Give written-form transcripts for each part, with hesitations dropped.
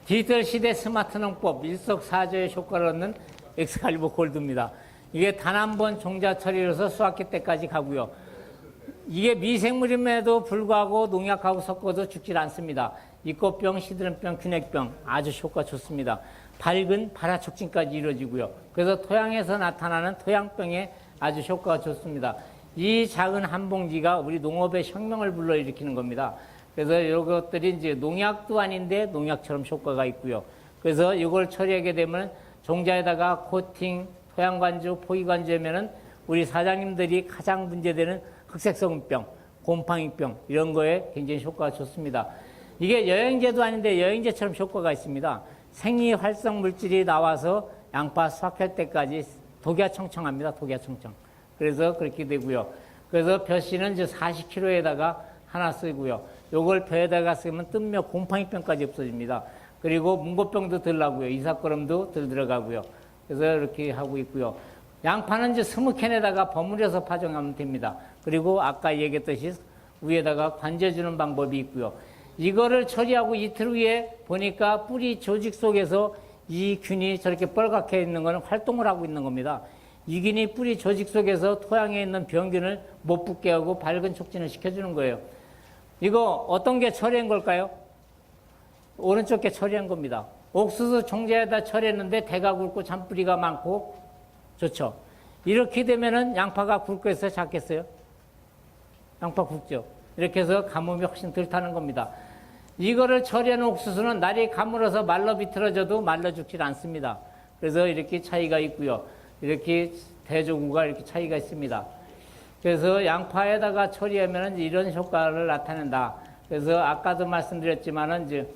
디지털 시대 스마트 농법 일석사조의 효과를 얻는 엑스칼리버 골드입니다. 이게 단 한 번 종자 처리로서 수확기 때까지 가고요. 이게 미생물임에도 불구하고 농약하고 섞어도 죽질 않습니다. 이꽃병, 시드름병, 균핵병 아주 효과 좋습니다. 밝은 발화 촉진까지 이루어지고요. 그래서 토양에서 나타나는 토양병에 아주 효과가 좋습니다. 이 작은 한 봉지가 우리 농업의 혁명을 불러일으키는 겁니다. 그래서 이것들이 이제 농약도 아닌데 농약처럼 효과가 있고요. 그래서 이걸 처리하게 되면 종자에다가 코팅, 토양관주, 포기관주하면은 우리 사장님들이 가장 문제되는 흑색성분병, 곰팡이병 이런 거에 굉장히 효과가 좋습니다. 이게 여행제도 아닌데 여행제처럼 효과가 있습니다. 생리활성 물질이 나와서 양파 수확할 때까지 독야청청합니다. 독야청청. 그래서 그렇게 되고요. 그래서 벼씨는 이제 40kg에다가 하나 쓰고요. 요걸 벼에다가 쓰면 뜸며 곰팡이병까지 없어집니다. 그리고 문고병도 덜 나고요. 이삭거름도 덜 들어가고요. 그래서 이렇게 하고 있고요. 양파는 이제 20캔에다가 버무려서 파종하면 됩니다. 그리고 아까 얘기했듯이 위에다가 관제주는 방법이 있고요. 이거를 처리하고 이틀 후에 보니까 뿌리 조직 속에서 이 균이 저렇게 빨갛게 있는 거는 활동을 하고 있는 겁니다. 이 균이 뿌리 조직 속에서 토양에 있는 병균을 못 붙게 하고 밝은 촉진을 시켜주는 거예요. 이거 어떤 게 처리한 걸까요? 오른쪽 게 처리한 겁니다. 옥수수 종자에다 처리했는데 대가 굵고 잔뿌리가 많고 좋죠. 이렇게 되면은 양파가 굵겠어요? 작겠어요? 양파 굵죠. 이렇게 해서 가뭄이 훨씬 덜 타는 겁니다. 이거를 처리하는 옥수수는 날이 가물어서 말라 비틀어져도 말라 죽질 않습니다. 그래서 이렇게 차이가 있고요. 이렇게 대조구가 이렇게 차이가 있습니다. 그래서 양파에다가 처리하면 이런 효과를 나타낸다. 그래서 아까도 말씀드렸지만은 이제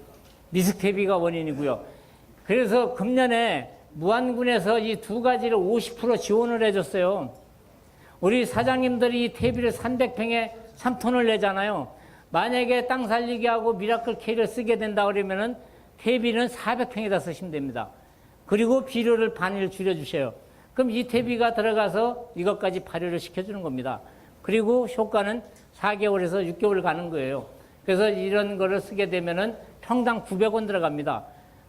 미스테비가 원인이고요. 그래서 금년에 무안군에서 이 두 가지를 50% 지원을 해줬어요. 우리 사장님들이 이 퇴비를 300평에 3톤을 내잖아요. 만약에 땅 살리기 하고 미라클 K를 쓰게 된다 그러면은 퇴비는 400평에다 쓰시면 됩니다. 그리고 비료를 반을 줄여주셔요. 그럼 이 퇴비가 들어가서 이것까지 발효를 시켜주는 겁니다. 그리고 효과는 4개월에서 6개월 가는 거예요. 그래서 이런 거를 쓰게 되면은 평당 900원 들어갑니다.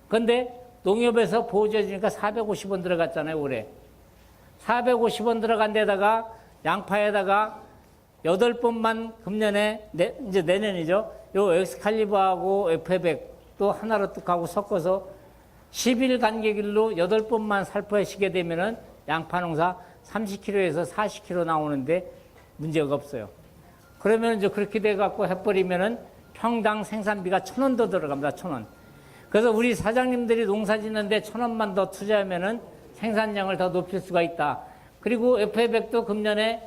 근데 농협에서 보조해 주니까 450원 들어갔잖아요, 올해. 450원 들어간 데다가 양파에다가 8번만 금년에, 이제 내년이죠. 요 엑스칼리버하고 F100 또 하나로 뚝 하고 섞어서 10일 간격일로 8번만 살포하시게 되면은 양파 농사 30kg에서 40kg 나오는데 문제가 없어요. 그러면 이제 그렇게 돼갖고 해버리면은 평당 생산비가 1,000원 더 들어갑니다, 1,000원. 그래서 우리 사장님들이 농사 짓는데 1,000원만 더 투자하면은 생산량을 더 높일 수가 있다. 그리고 F100도 금년에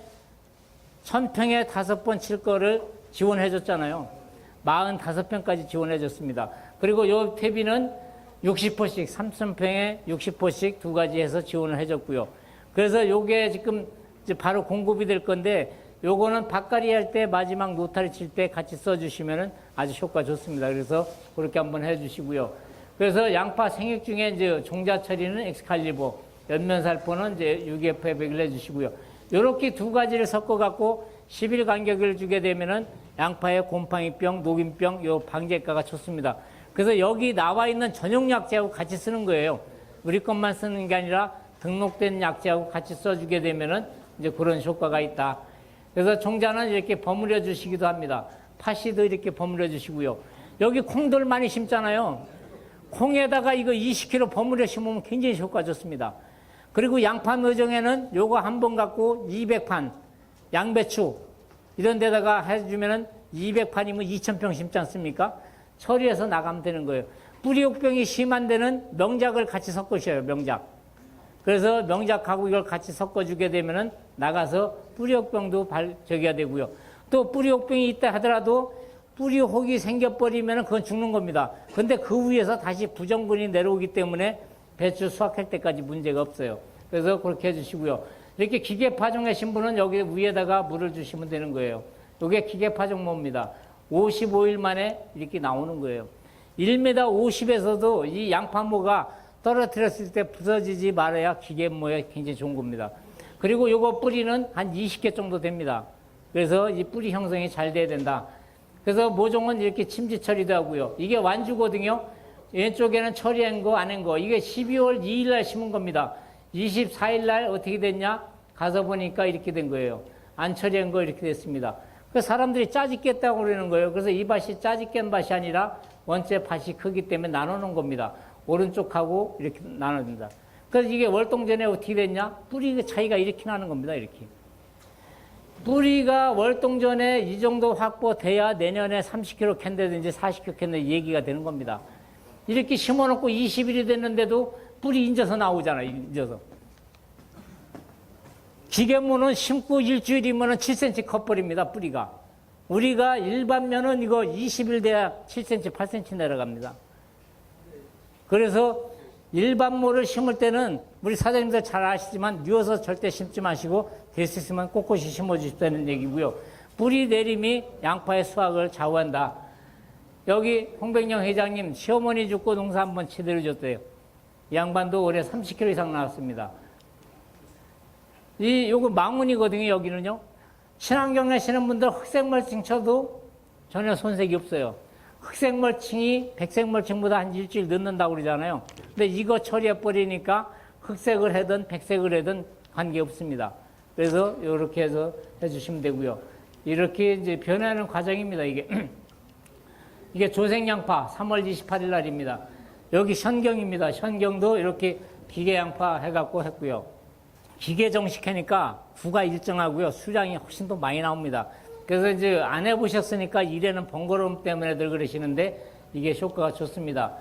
1,000평에 5번 칠 거를 지원해 줬잖아요. 45평까지 지원해 줬습니다. 그리고 요 퇴비는 60호씩, 3,000평에 60호씩 두 가지 해서 지원을 해 줬고요. 그래서 요게 지금 이제 바로 공급이 될 건데 요거는 밭갈이 할 때 마지막 노타리 칠 때 같이 써주시면은 아주 효과 좋습니다. 그래서 그렇게 한번 해 주시고요. 그래서 양파 생육 중에 이제 종자 처리는 엑스칼리버, 연면살포는 이제 6F100을 해 주시고요. 요렇게 두 가지를 섞어 갖고 10일 간격을 주게 되면은 양파의 곰팡이병, 녹균병 요 방제가가 좋습니다. 그래서 여기 나와 있는 전용 약재하고 같이 쓰는 거예요. 우리 것만 쓰는 게 아니라 등록된 약재하고 같이 써주게 되면은 이제 그런 효과가 있다. 그래서 종자는 이렇게 버무려 주시기도 합니다. 팥씨도 이렇게 버무려 주시고요. 여기 콩들 많이 심잖아요. 콩에다가 이거 20kg 버무려 심으면 굉장히 효과 좋습니다. 그리고 양파 묘정에는 요거 한 번 갖고 200판, 양배추 이런 데다가 해주면은 200판이면 2,000평 심지 않습니까? 처리해서 나가면 되는 거예요. 뿌리옥병이 심한 데는 명작을 같이 섞으셔요, 명작. 그래서 명작하고 이걸 같이 섞어주게 되면은 나가서 뿌리옥병도 저기가 되고요. 또 뿌리옥병이 있다 하더라도 뿌리혹이 생겨버리면은 그건 죽는 겁니다. 근데 그 위에서 다시 부정근이 내려오기 때문에 배추 수확할 때까지 문제가 없어요. 그래서 그렇게 해주시고요. 이렇게 기계 파종하신 분은 여기 위에다가 물을 주시면 되는 거예요. 이게 기계 파종모입니다. 55일 만에 이렇게 나오는 거예요. 1m 50에서도 이 양파모가 떨어뜨렸을 때 부서지지 말아야 기계모에 굉장히 좋은 겁니다. 그리고 요거 뿌리는 한 20개 정도 됩니다. 그래서 이 뿌리 형성이 잘 돼야 된다. 그래서 모종은 이렇게 침지 처리도 하고요. 이게 완주거든요. 왼쪽에는 처리한 거, 안 한 거. 이게 12월 2일 날 심은 겁니다. 24일 날 어떻게 됐냐? 가서 보니까 이렇게 된 거예요. 안 처리한 거 이렇게 됐습니다. 그 사람들이 짜지 깼다고 그러는 거예요. 그래서 이 밭이 짜지 깬 밭이 아니라 원체 밭이 크기 때문에 나눠놓은 겁니다. 오른쪽하고 이렇게 나눠줍니다. 그래서 이게 월동전에 어떻게 됐냐? 뿌리 차이가 이렇게 나는 겁니다. 이렇게. 뿌리가 월동전에 이 정도 확보돼야 내년에 30kg 캔다든지 40kg 캔다든지 얘기가 되는 겁니다. 이렇게 심어놓고 20일이 됐는데도 뿌리 인져서 나오잖아요. 인져서. 기계무는 심고 일주일이면 7cm 커버립니다. 뿌리가. 우리가 일반면은 이거 20일 돼야 7cm, 8cm 내려갑니다. 그래서 일반모를 심을 때는 우리 사장님들 잘 아시지만 누워서 절대 심지 마시고 될 수 있으면 꼿꼿이 심어주십다는 얘기고요. 뿌리 내림이 양파의 수확을 좌우한다. 여기 홍백영 회장님 시어머니 죽고 농사 한번 제대로 줬대요. 이 양반도 올해 30kg 이상 나왔습니다. 요거 망운이거든요. 여기는요. 친환경 내시는 분들 흑색멀칭 쳐도 전혀 손색이 없어요. 흑색멀칭이 백색멀칭보다 한 일주일 늦는다고 그러잖아요. 근데 이거 처리해버리니까 흑색을 하든 백색을 하든 관계없습니다. 그래서 이렇게 해서 해주시면 되고요. 이렇게 이제 변하는 과정입니다. 이게 조생양파 3월 28일 날입니다. 여기 현경입니다. 현경도 이렇게 기계양파 해갖고 했고요. 기계 정식하니까 구가 일정하고요. 수량이 훨씬 더 많이 나옵니다. 그래서 이제 안 해보셨으니까 일에는 번거로움 때문에들 그러시는데 이게 효과가 좋습니다.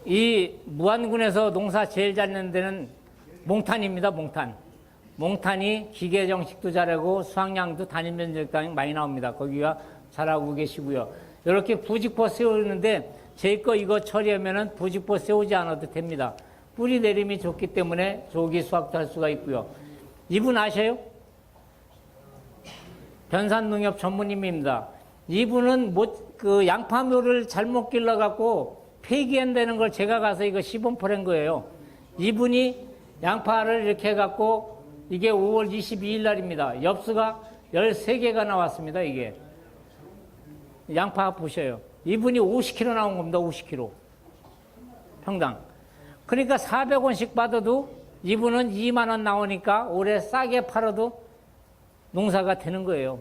이 무안군에서 농사 제일 잘 내는 데는 몽탄입니다. 몽탄이 기계 정식도 잘하고 수확량도 단일 면적당이 많이 나옵니다. 거기가 잘하고 계시고요. 이렇게 부직포 세우는데 제 거 이거 처리하면은 부직포 세우지 않아도 됩니다. 뿌리 내림이 좋기 때문에 조기 수확도 할 수가 있고요. 이분 아셔요? 변산농협 전문임입니다. 이분은 그 양파묘를 잘못 길러갖고 폐기한다는 걸 제가 가서 이거 시범포한 거예요. 이분이 양파를 이렇게 해갖고 이게 5월 22일 날입니다. 엽수가 13개가 나왔습니다. 이게. 양파 보셔요. 이분이 50kg 나온 겁니다. 50kg. 평당. 그러니까 400원씩 받아도 이분은 2만 원 나오니까 올해 싸게 팔아도 농사가 되는 거예요.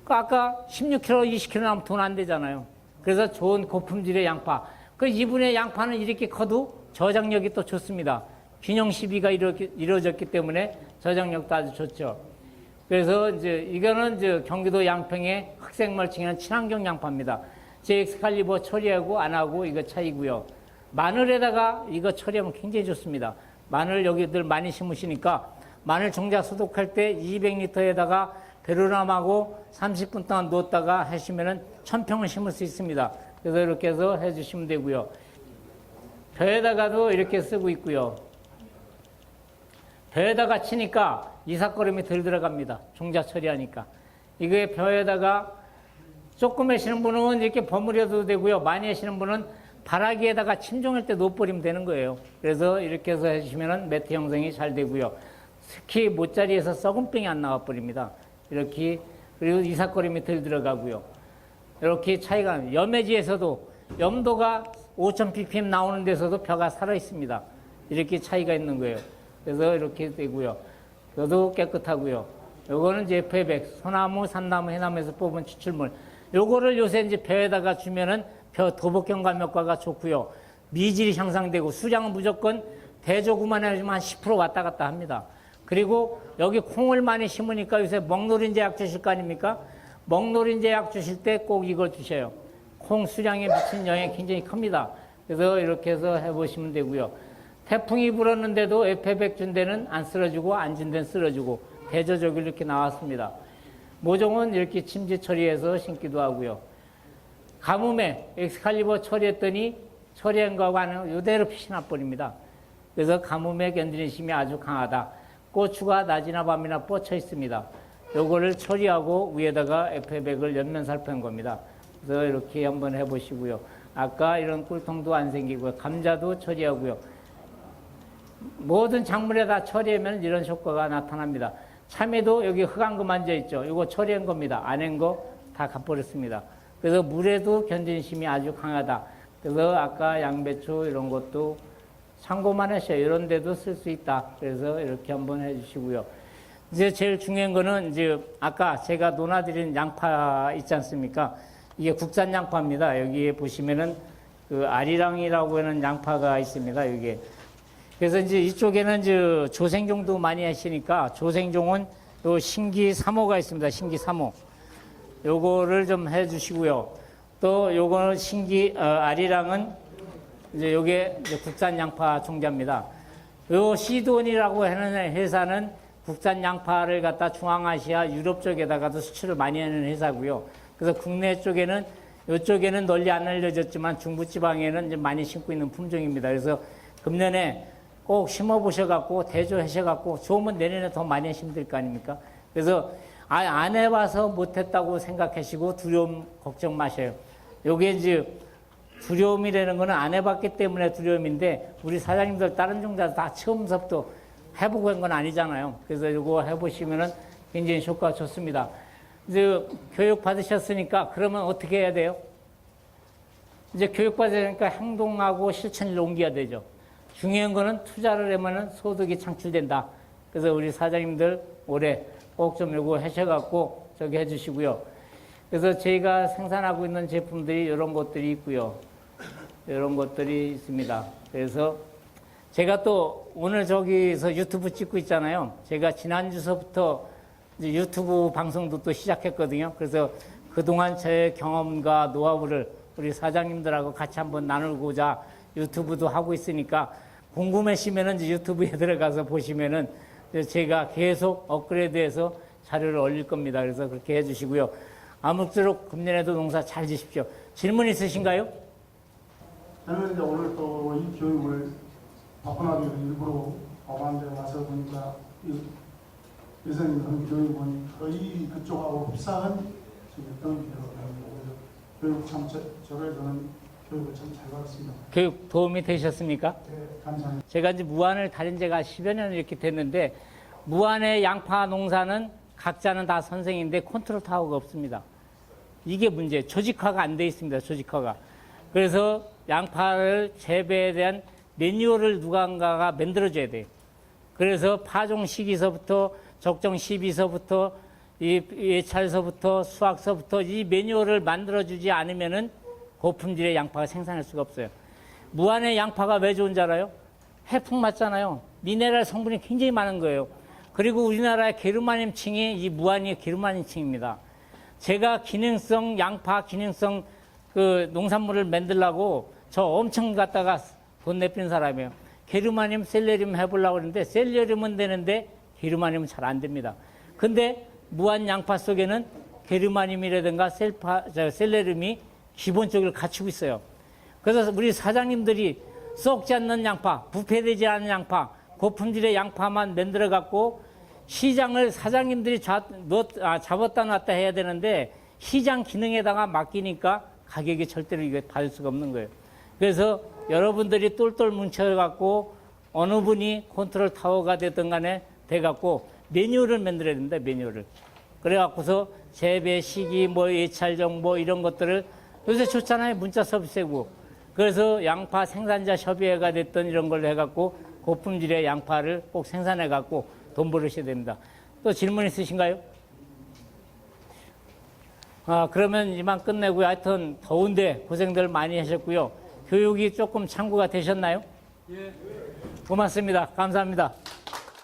아까 16kg, 20kg 나오면 돈 안 되잖아요. 그래서 좋은 고품질의 양파. 그 이분의 양파는 이렇게 커도 저장력이 또 좋습니다. 균형 시비가 이루어졌기 때문에 저장력도 아주 좋죠. 그래서 이제 이거는 이제 경기도 양평의 흑색멀칭이라는 친환경 양파입니다. 제 엑스칼리버 처리하고 안 하고 이거 차이고요. 마늘에다가 이거 처리하면 굉장히 좋습니다. 마늘 여기들 많이 심으시니까 마늘 종자 소독할 때 200리터에다가 베르람하고 30분 동안 놓았다가 하시면은 1000평을 심을 수 있습니다. 그래서 이렇게 해서 해주시면 되고요. 벼에다가도 이렇게 쓰고 있고요. 벼에다가 치니까 이삭거름이 덜 들어갑니다. 종자 처리하니까. 이게 벼에다가 조금 하시는 분은 이렇게 버무려도 되고요. 많이 하시는 분은 바라기에다가 침종할 때 놓아버리면 되는 거예요. 그래서 이렇게 해서 해주시면 매트 형성이 잘 되고요. 특히 못자리에서 썩은 병이 안 나와버립니다. 이렇게. 그리고 이삭거름이 덜 들어가고요. 이렇게 차이가 납니다. 염해지에서도 염도가 5000ppm 나오는 데서도 벼가 살아 있습니다. 이렇게 차이가 있는 거예요. 그래서 이렇게 되고요. 벼도 깨끗하고요. 요거는 이제 FA100, 소나무, 산나무, 해나무에서 뽑은 추출물. 요거를 요새 이제 벼에다가 주면은 벼 도복경 감염과가 좋고요. 미질이 향상되고 수량은 무조건 대조구만 해주면 한 10% 왔다 갔다 합니다. 그리고 여기 콩을 많이 심으니까 요새 먹노린제 약 주실 거 아닙니까? 먹노린제 약 주실 때 꼭 이걸 주셔요. 콩 수량에 미치는 영향이 굉장히 큽니다. 그래서 이렇게 해서 해보시면 되고요. 태풍이 불었는데도 FA100 준 데는 안 쓰러지고 안 준 데는 쓰러지고 대조적으로 이렇게 나왔습니다. 모종은 이렇게 침지 처리해서 심기도 하고요. 가뭄에 엑스칼리버 처리했더니 처리한 거하고는 이대로 빛이 나버립니다. 그래서 가뭄에 견디는 힘이 아주 강하다. 고추가 낮이나 밤이나 뻗쳐 있습니다. 요거를 처리하고 위에다가 FA100을 옆면 살펴한 겁니다. 그래서 이렇게 한번 해보시고요. 아까 이런 꿀통도 안 생기고요. 감자도 처리하고요. 모든 작물에 다 처리하면 이런 효과가 나타납니다. 참외도 여기 흑안금 앉아있죠. 이거 처리한 겁니다. 안 한 거 다 갚버렸습니다. 그래서 물에도 견딘심이 아주 강하다. 그래서 아까 양배추 이런 것도 참고만 하셔요. 이런 데도 쓸 수 있다. 그래서 이렇게 한번 해주시고요. 이제 제일 중요한 거는 이제 아까 제가 논하드린 양파 있지 않습니까? 이게 국산 양파입니다. 여기에 보시면은 그 아리랑이라고 하는 양파가 있습니다. 여기에. 그래서 이제 이쪽에는 이제 조생종도 많이 하시니까 조생종은 요 신기 3호가 있습니다. 신기 3호. 요거를 좀 해주시고요. 또 요거는 아리랑은 이제 요게 이제 국산 양파 종자입니다. 요 시돈이라고 하는 회사는 국산 양파를 갖다 중앙아시아 유럽 쪽에다가도 수출을 많이 하는 회사고요. 그래서 국내 쪽에는 이쪽에는 널리 안 알려졌지만 중부지방에는 이제 많이 심고 있는 품종입니다. 그래서 금년에 꼭 심어보셔갖고 대조하셔갖고 좋으면 내년에 더 많이 심을 거 아닙니까? 그래서 안 해봐서 못했다고 생각하시고 두려움 걱정 마셔요. 요게 이제 두려움이라는 거는 안 해봤기 때문에 두려움인데 우리 사장님들 다른 종자 다 처음부터 해보고 한 건 아니잖아요. 그래서 이거 해보시면은 굉장히 효과가 좋습니다. 이제 교육 받으셨으니까 그러면 어떻게 해야 돼요? 이제 교육 받으니까 행동하고 실천을 옮겨야 되죠. 중요한 거는 투자를 하면은 소득이 창출된다. 그래서 우리 사장님들 올해 꼭 좀 이거 하셔갖고 저기 해주시고요. 그래서 저희가 생산하고 있는 제품들이 이런 것들이 있고요. 이런 것들이 있습니다. 그래서 제가 또 오늘 저기서 유튜브 찍고 있잖아요. 제가 지난주서부터 이제 유튜브 방송도 또 시작했거든요. 그래서 그동안 제 경험과 노하우를 우리 사장님들하고 같이 한번 나누고자 유튜브도 하고 있으니까 궁금하시면은 이제 유튜브에 들어가서 보시면은 제가 계속 업그레이드해서 자료를 올릴 겁니다. 그래서 그렇게 해주시고요. 아무쪼록 금년에도 농사 잘 지십시오. 질문 있으신가요? 저는 이제 오늘 또 이 교육을 바쁘나게 일부러 법안대 와서 보니까 예선님 한 교육은 거의 그쪽하고 흡사한 지금 어떤 교육 참 저를 저는 교육을 참 잘 받았습니다. 교육 도움이 되셨습니까? 네, 감사합니다. 제가 이제 무안을 다닌 지가 10여 년 이렇게 됐는데 무안의 양파 농사는 각자는 다 선생인데 컨트롤 타워가 없습니다. 이게 문제예요. 조직화가 안 돼 있습니다. 조직화가. 그래서 양파를 재배에 대한 매뉴얼을 누군가가 만들어줘야 돼요. 그래서 파종 시기서부터 적정 시비서부터 이 예찰서부터 수확서부터 이 매뉴얼을 만들어주지 않으면은 고품질의 양파가 생산할 수가 없어요. 무안의 양파가 왜 좋은지 알아요? 해풍 맞잖아요. 미네랄 성분이 굉장히 많은 거예요. 그리고 우리나라의 게르마늄층이 이 무안이 게르마늄층입니다. 제가 기능성 양파 기능성 그 농산물을 만들려고 저 엄청 갖다가 돈 내빈 사람이에요. 게르마늄, 셀레늄 해보려고 그러는데 셀레늄은 되는데 게르마늄은 잘 안 됩니다. 근데 무안 양파 속에는 게르마늄이라든가 셀레늄이 기본적으로 갖추고 있어요. 그래서 우리 사장님들이 썩지 않는 양파, 부패되지 않은 양파, 고품질의 양파만 만들어 갖고 시장을 사장님들이 잡았다 놨다 해야 되는데 시장 기능에다가 맡기니까 가격이 절대로 이거 받을 수가 없는 거예요. 그래서 여러분들이 똘똘 뭉쳐갖고 어느 분이 컨트롤 타워가 되든 간에 돼갖고 매뉴얼을 만들어야 된다, 매뉴얼을. 그래갖고서 재배 시기, 예찰 정보 이런 것들을 요새 좋잖아요. 문자 서비스고. 그래서 양파 생산자 협의회가 됐던 이런 걸 해갖고 고품질의 양파를 꼭 생산해갖고 돈 벌으셔야 됩니다. 또 질문 있으신가요? 그러면 이만 끝내고요. 하여튼 더운데 고생들 많이 하셨고요. 교육이 조금 참고가 되셨나요? 예. 고맙습니다. 감사합니다.